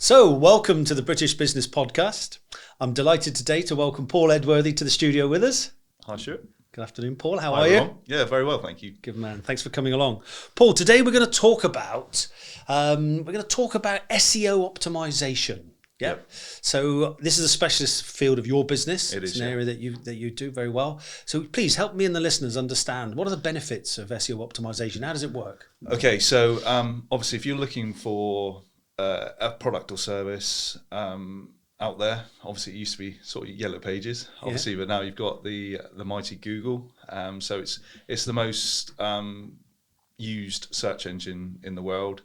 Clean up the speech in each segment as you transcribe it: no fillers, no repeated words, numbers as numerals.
So, welcome to the British Business Podcast. I'm delighted today to welcome Paul Edworthy to the studio with us. Hi, Stuart. Good afternoon, Paul. How Hi, are everyone. you? Yeah, very well, thank you. Good man. Thanks for coming along, Paul. Today we're going to talk about SEO optimization. Yeah. Yep. So this is a specialist field of your business. It is, It's an area that you do very well. So please help me and the listeners understand, what are the benefits of SEO optimization? How does it work? Okay, so obviously, if you're looking for a product or service out there, obviously it used to be sort of yellow pages, obviously, but now you've got the mighty Google. So it's the most used search engine in the world.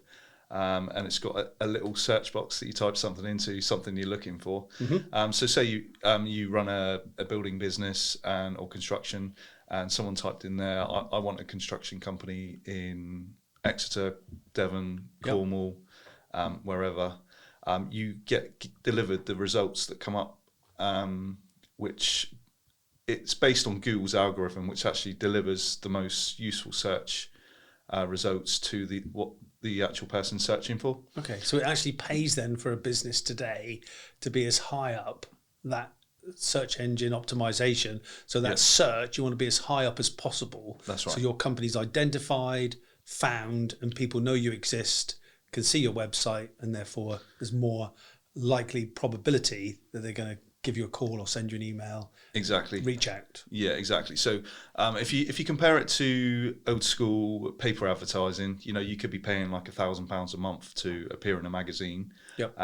And it's got a little search box that you type something into, something you're looking for. Mm-hmm. So say you run a building business or construction, and someone typed in there, I want a construction company in Exeter, Devon, Cornwall, wherever. You get delivered the results that come up, which it's based on Google's algorithm, which actually delivers the most useful search results to what the actual person searching for. Okay, so it actually pays then for a business today to be as high up that search engine optimization. So that search, you want to be as high up as possible. That's right. So your company's identified, found, and people know you exist, can see your website, and therefore there's more likely probability that they're going to give you a call or send you an email. Exactly. Reach out. Yeah, exactly. So if you compare it to old school paper advertising, you could be paying like £1,000 a month to appear in a magazine. Yep.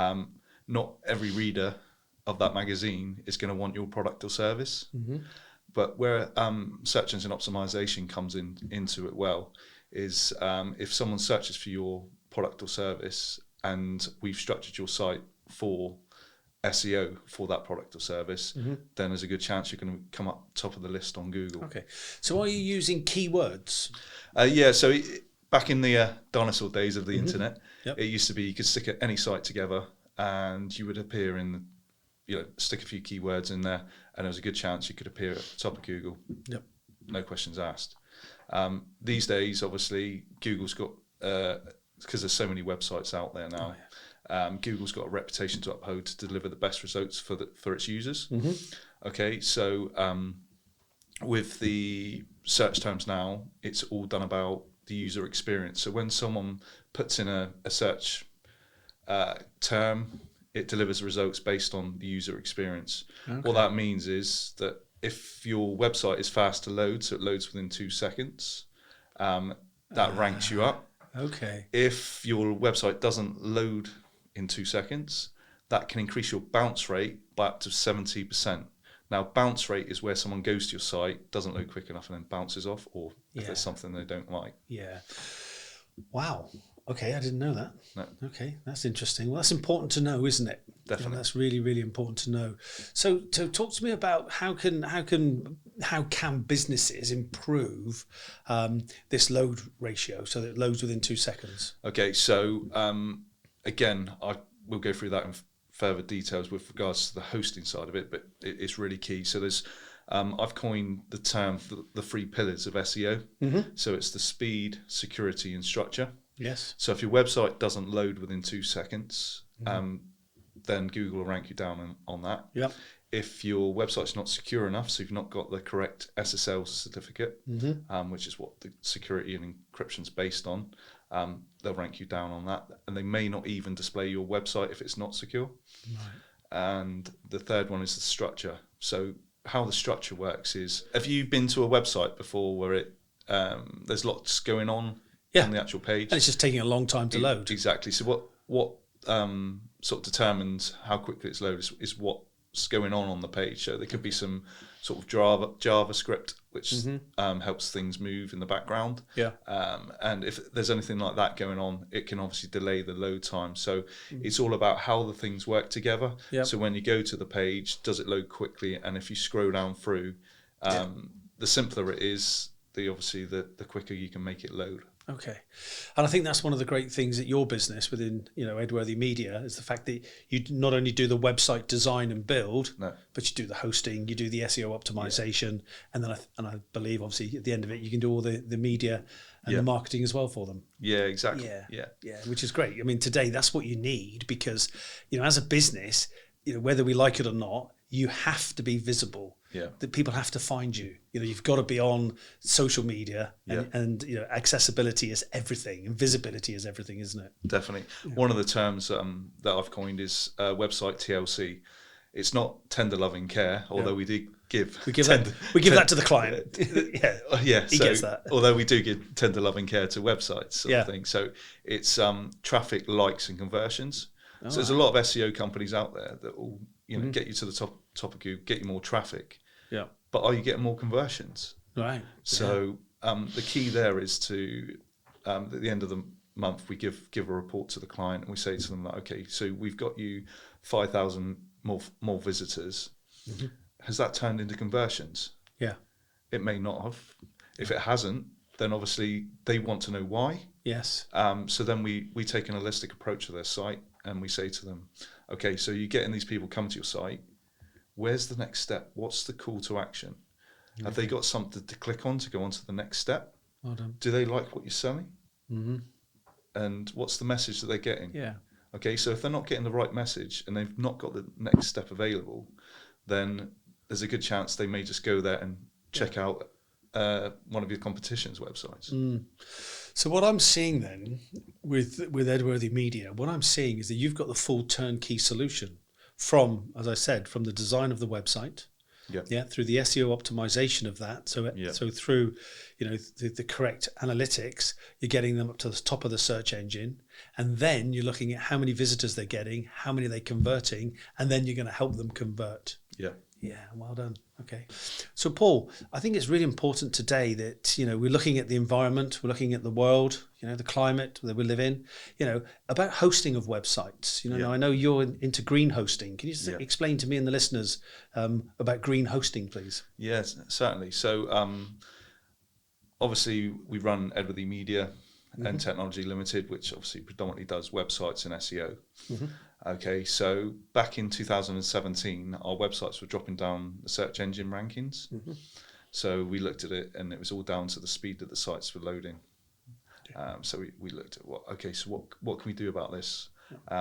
Not every reader of that magazine is going to want your product or service. Mm-hmm. But where search engine optimization comes into it well is if someone searches for your product or service, and we've structured your site for SEO for that product or service, mm-hmm. then there's a good chance you're going to come up top of the list on Google. Okay. So are you using keywords? So back in the dinosaur days of the mm-hmm. internet, it used to be you could stick any site together and you would appear in, stick a few keywords in there, and there was a good chance you could appear at the top of Google. Yep. No questions asked. These days, obviously, Google's got, because there's so many websites out there now, Google's got a reputation to uphold to deliver the best results for its users. Mm-hmm. Okay, so with the search terms now, it's all done about the user experience. So when someone puts in a search term, it delivers results based on the user experience. Okay. What that means is that if your website is fast to load, so it loads within 2 seconds, that ranks you up. Okay. If your website doesn't load in 2 seconds, that can increase your bounce rate by up to 70%. Now, bounce rate is where someone goes to your site, doesn't load quick enough, and then bounces off, or if there's something they don't like. Yeah. Wow. Okay, I didn't know that. No. Okay, that's interesting. Well, that's important to know, isn't it? Definitely. That's really, really important to know. So talk to me about how can businesses improve this load ratio so that it loads within 2 seconds? Okay, so again, I will go through that in further details with regards to the hosting side of it, but it's really key. So there's I've coined the term the 3 pillars of SEO. Mm-hmm. So it's the speed, security, and structure. Yes. So if your website doesn't load within 2 seconds, mm-hmm. Then Google will rank you down on that. Yep. If your website's not secure enough, so you've not got the correct SSL certificate, mm-hmm. Which is what the security and encryption's based on, they'll rank you down on that. And they may not even display your website if it's not secure. Right. And the third one is the structure. So how the structure works is, have you been to a website before where there's lots going on the actual page? And it's just taking a long time to load. Exactly. So what sort of determines how quickly it's loaded is what's going on the page. So there could be some sort of JavaScript which mm-hmm. Helps things move in the background. Yeah. And if there's anything like that going on, it can obviously delay the load time. So it's all about how the things work together. Yep. So when you go to the page, does it load quickly? And if you scroll down through, the simpler it is, the quicker you can make it load. Okay. And I think that's one of the great things at your business within, Edworthy Media, is the fact that you not only do the website design and build, but you do the hosting, you do the SEO optimization, and then I believe obviously at the end of it you can do all the media and the marketing as well for them. Yeah, exactly. Yeah, which is great. I mean, today that's what you need because, as a business, whether we like it or not, you have to be visible. Yeah. That people have to find you. You've got to be on social media, and accessibility is everything, and visibility is everything, isn't it? Definitely. Yeah. One of the terms that I've coined is website TLC. It's not tender loving care, although we do give that to the client. Yeah, he gets that. Although we do give tender loving care to websites, sort of thing. So it's traffic, likes, and conversions. So there's a lot of SEO companies out there that will get you to the top of Google, get you more traffic. Yeah. But are you getting more conversions? Right. So the key there is to at the end of the month we give a report to the client and we say to them that, okay, so we've got you 5,000 more visitors. Mm-hmm. Has that turned into conversions? Yeah. It may not have. If it hasn't, then obviously they want to know why. Yes. So then we take an holistic approach to their site and we say to them, okay, so you're getting these people come to your site. Where's the next step? What's the call to action? Mm-hmm. Have they got something to click on to go on to the next step? Well done. Do they like what you're selling? Mm-hmm. And what's the message that they're getting? Yeah. Okay, so if they're not getting the right message and they've not got the next step available, then there's a good chance they may just go there and check out one of your competition's websites. Mm. So what I'm seeing then with Edworthy Media, what I'm seeing is that you've got the full turnkey solution from, as I said, from the design of the website, through the SEO optimization of that. So through, the correct analytics, you're getting them up to the top of the search engine, and then you're looking at how many visitors they're getting, how many they're converting, and then you're going to help them convert. Yeah. Yeah, well done. Okay. So Paul, I think it's really important today that, we're looking at the environment, we're looking at the world, the climate that we live in, about hosting of websites. Now I know you're into green hosting. Can you just explain to me and the listeners about green hosting, please? Yes, certainly. So obviously we run Edworthy Media and Technology Limited, which obviously predominantly does websites and SEO. Mm-hmm. Okay, so back in 2017, our websites were dropping down the search engine rankings. Mm-hmm. So we looked at it, and it was all down to the speed that the sites were loading. So we looked at what can we do about this?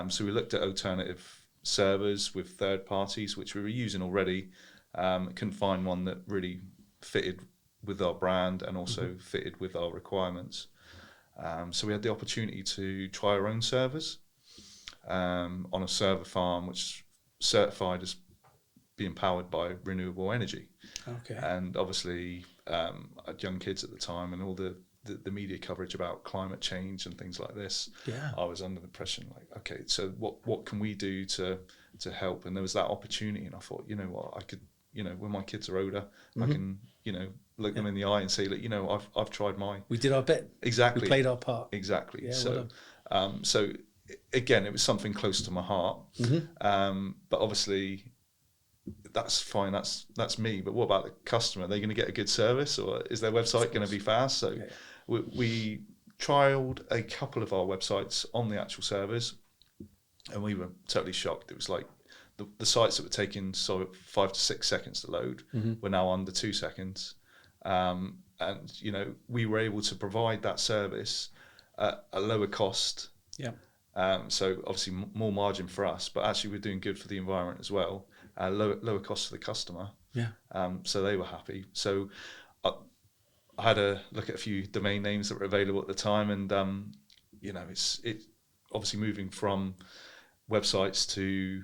So we looked at alternative servers with third parties, which we were using already. Couldn't find one that really fitted with our brand and also fitted with our requirements. So we had the opportunity to try our own servers. On a server farm which is certified as being powered by renewable energy. Okay. And obviously I had young kids at the time, and all the media coverage about climate change and things like this, I was under the impression okay, so what can we do to help? And there was that opportunity, and I thought, what, I could, when my kids are older, I can, look them in the eye and say, look, I've tried mine. We did our bit. Exactly. We played our part. Exactly. Yeah, so well done. So again, it was something close to my heart. Mm-hmm. But obviously that's fine, that's me, but what about the customer? Are they going to get a good service, or is their website going to be fast? So we trialed a couple of our websites on the actual servers, and we were totally shocked. It was like the sites that were taking 5 to 6 seconds to load were now under 2 seconds. And we were able to provide that service at a lower cost. Yeah. So obviously more margin for us, but actually we're doing good for the environment as well. Lower cost for the customer. Yeah. So they were happy. So I had a look at a few domain names that were available at the time, and it's obviously moving from websites to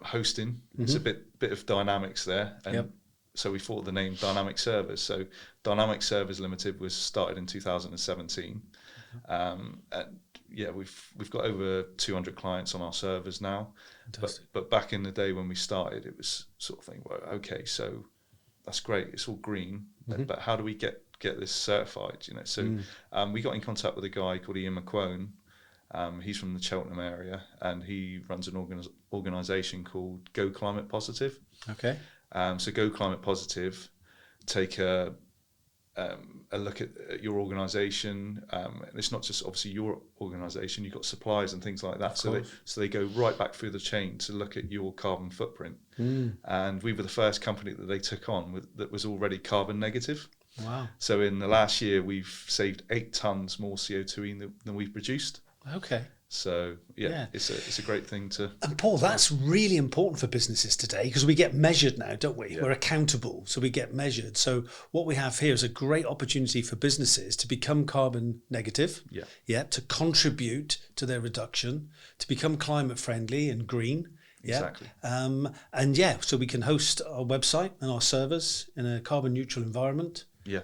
hosting. It's a bit of dynamics there, and so we thought of the name Dynamic Servers. So Dynamic Servers Limited was started in 2017. And we've got over 200 clients on our servers now. But back in the day when we started, it was sort of thing, well, okay, so that's great, it's all green, but how do we get this certified? So we got in contact with a guy called Ian McQuone. He's from the Cheltenham area, and he runs an organisation called Go Climate Positive. Okay. So Go Climate Positive take a look at your organisation. It's not just obviously your organisation. You've got suppliers and things like that. So they go right back through the chain to look at your carbon footprint. And we were the first company that they took on that was already carbon negative. Wow. So in the last year, we've saved 8 tons more CO2 than we've produced. Okay. So it's a great thing to. And Paul, that's really important for businesses today because we get measured now, don't we? Yeah. We're accountable, so we get measured. So what we have here is a great opportunity for businesses to become carbon negative, to contribute to their reduction, to become climate friendly and green. Exactly. So we can host our website and our servers in a carbon neutral environment. Yeah.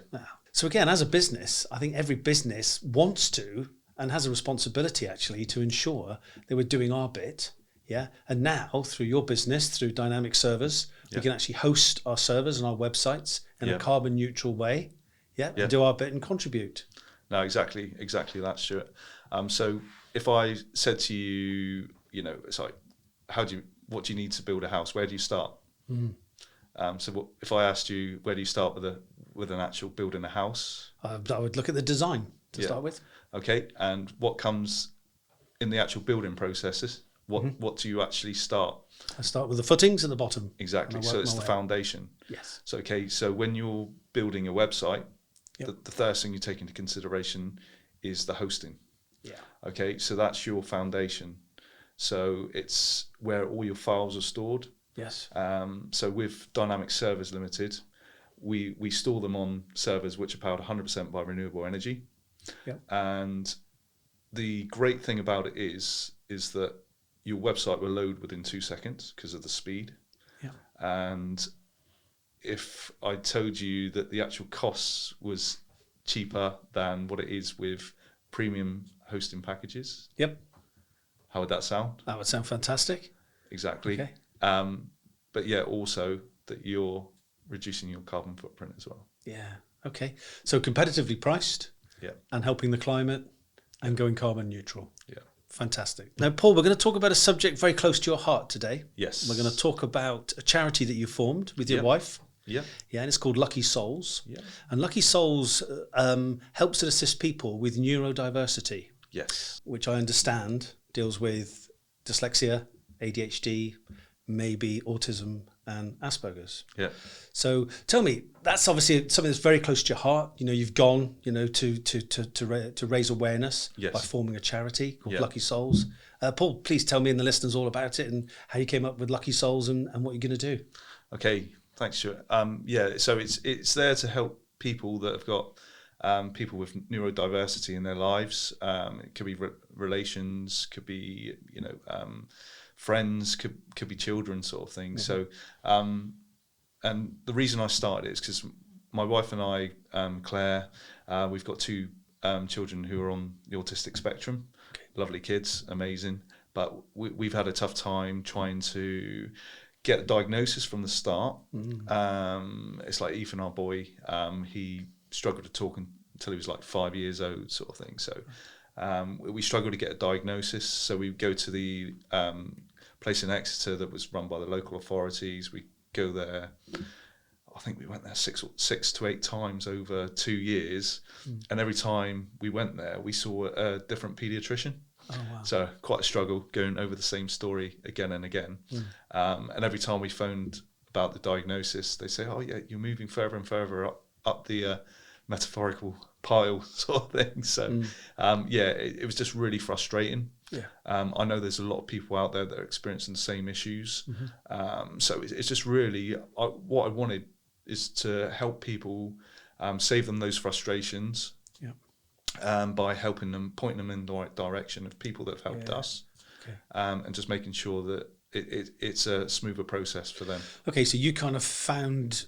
So again, as a business, I think every business wants to and has a responsibility actually to ensure that we're doing our bit. Yeah. And now through your business, through dynamic servers, we can actually host our servers and our websites in a carbon neutral way. And do our bit and contribute. No, exactly that, Stuart. So if I said to you, it's like, what do you need to build a house? Where do you start? If I asked you, where do you start with an actual building a house? I would look at the design to start with. Okay, and what comes in the actual building processes? What do you actually start? I start with the footings at the bottom. Exactly. So it's the foundation. Yes. So when you're building a website, the first thing you take into consideration is the hosting. Yeah. Okay, so that's your foundation. So it's where all your files are stored. Yes. So with Dynamic Servers Limited, we store them on servers which are powered 100% by renewable energy. Yep. And the great thing about it is that your website will load within 2 seconds because of the speed. Yeah. And if I told you that the actual costs was cheaper than what it is with premium hosting packages. Yep. How would that sound? That would sound fantastic. Exactly. Okay. But also that you're reducing your carbon footprint as well. Yeah. Okay. So competitively priced. Yeah. And helping the climate and going carbon neutral. Yeah. Fantastic. Now, Paul, we're going to talk about a subject very close to your heart today. Yes. We're going to talk about a charity that you formed with your wife. Yeah. Yeah, and it's called Lucky Souls. Yeah. And Lucky Souls helps to assist people with neurodiversity. Yes. Which I understand deals with dyslexia, ADHD, maybe autism and Asperger's. Yeah. So tell me, that's obviously something that's very close to your heart. You've gone, to raise awareness by forming a charity called Lucky Souls. Paul, please tell me and the listeners all about it and how you came up with Lucky Souls and what you're going to do. Okay, thanks, Stuart. So it's there to help people that have got people with neurodiversity in their lives. It could be relations, could be friends, could be children, sort of thing. So, and the reason I started it is because my wife and I, Claire, we've got 2 children who are on the autistic spectrum. Okay. Lovely kids, amazing. But we've had a tough time trying to get a diagnosis from the start. It's like Ethan, our boy, he struggled to talk until he was like 5 years old, sort of thing. So we struggled to get a diagnosis. So we go to the place in Exeter that was run by the local authorities. We go there. I think we went there 6 to 8 times over 2 years, and every time we went there, we saw a different paediatrician. Oh, wow. So quite a struggle going over the same story again and again. And every time we phoned about the diagnosis, they say, "Oh yeah, you're moving further and further up the metaphorical pile," sort of thing. So it was just really frustrating. Yeah. I know there's a lot of people out there that are experiencing the same issues. So it's just really what I wanted is to help people, save them those frustrations. By helping them, pointing them in the right direction of people that have helped us, and just making sure that it's a smoother process for them. Okay, so you kind of found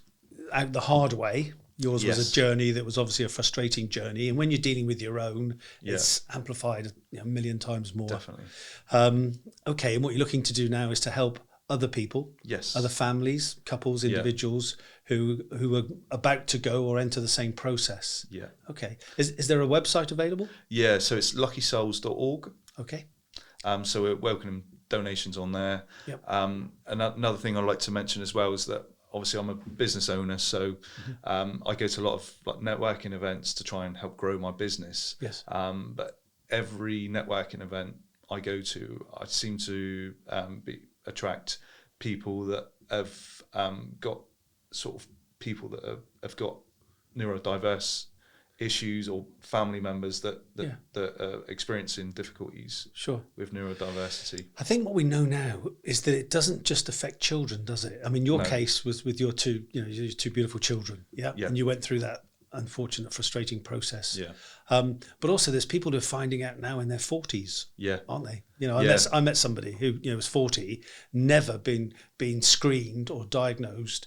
out the hard way. Yours was a journey that was obviously a frustrating journey, and when you're dealing with your own, it's amplified a million times more. Definitely. And what you're looking to do now is to help other people, other families, couples, individuals who are about to go or enter the same process. Yeah. Okay. Is there a website available? Yeah, so it's luckysouls.org. Okay. So we're welcoming donations on there. Yep. Another thing I'd like to mention as well is that obviously I'm a business owner, so I go to a lot of networking events to try and help grow my business. Yes. But every networking event I go to, I seem to attract people that have got sort of people that have got neurodiverse issues or family members that are experiencing difficulties with neurodiversity. I think what we know now is that it doesn't just affect children, does it? I mean, your case was with your two beautiful children, and you went through that unfortunate, frustrating process. But also there's people who are finding out now in their 40s, aren't they? I met somebody who was 40, never been screened or diagnosed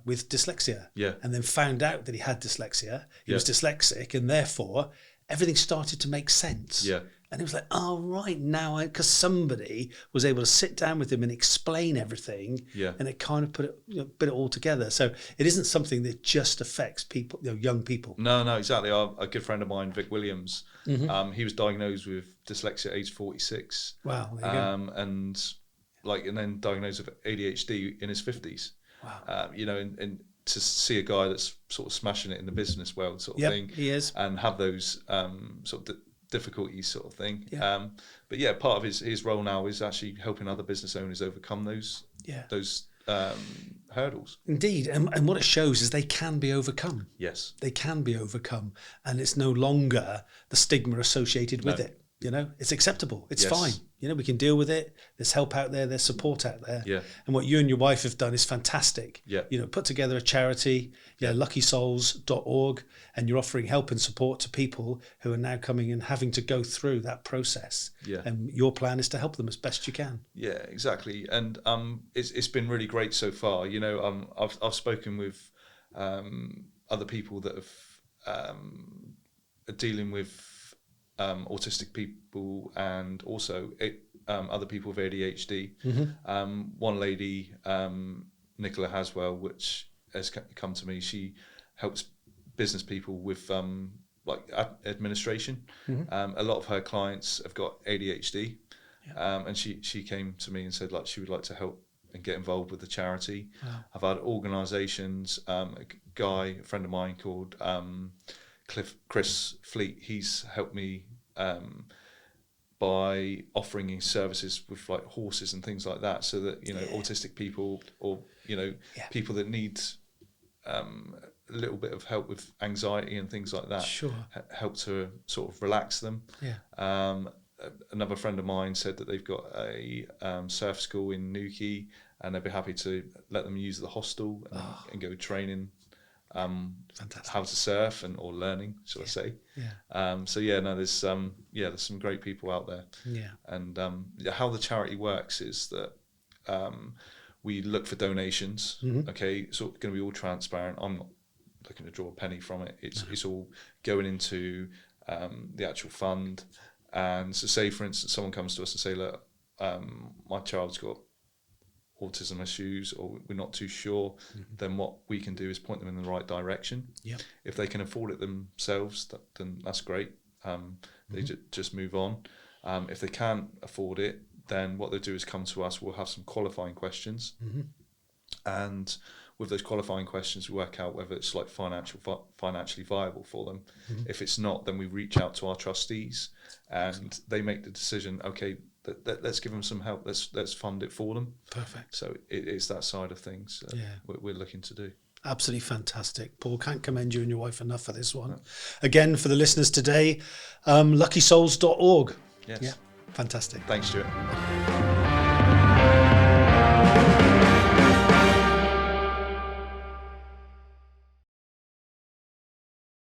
with dyslexia, and then found out that he had dyslexia. He was dyslexic, and therefore everything started to make sense. And it was like, oh, right, now, because somebody was able to sit down with him and explain everything, and it kind of put it all together. So it isn't something that just affects people, young people. No, exactly. A good friend of mine, Vic Williams, he was diagnosed with dyslexia at age 46. Wow, there you go. And then diagnosed with ADHD in his 50s. Wow. And to see a guy that's sort of smashing it in the business world, sort of thing, he is, and have those sort of difficulties, sort of thing. But part of his role now is actually helping other business owners overcome those hurdles. Indeed, and what it shows is they can be overcome. Yes, they can be overcome, and it's no longer the stigma associated with it. It's acceptable. It's fine. We can deal with it. There's help out there. There's support out there. And what you and your wife have done is fantastic. Put together a charity, luckysouls.org, and you're offering help and support to people who are now coming and having to go through that process. And your plan is to help them as best you can. Yeah, exactly. And it's been really great so far. I've spoken with other people that are dealing with autistic people and also other people with ADHD. One lady, Nicola Haswell, which has come to me, she helps business people with administration. A lot of her clients have got ADHD, and she came to me and said she would like to help and get involved with the charity. I've had organisations, a friend of mine called Chris Fleet, he's helped me by offering his services with horses and things like that, so that autistic people or people that need a little bit of help with anxiety and things like that, help to sort of relax them. Another friend of mine said that they've got a surf school in Newquay, and they'd be happy to let them use the hostel and go training how to surf or learning, shall I say. There's some great people out there. And how the charity works is that we look for donations. It's going to be all transparent. I'm not looking to draw a penny from it. It's all going into the actual fund. And so say, for instance, someone comes to us and say, look, my child's got autism issues, or we're not too sure, then what we can do is point them in the right direction. If they can afford it themselves, then that's great. They just move on. If they can't afford it, then what they do is come to us. We'll have some qualifying questions, and with those qualifying questions, we work out whether it's financially viable for them. If it's not, then we reach out to our trustees, and they make the decision. Okay, let's give them some help. Let's fund it for them. Perfect. So it's that side of things we're looking to do. Absolutely fantastic. Paul, can't commend you and your wife enough for this one. No. Again, for the listeners today, luckysouls.org. Yes. Fantastic. Thanks, Stuart.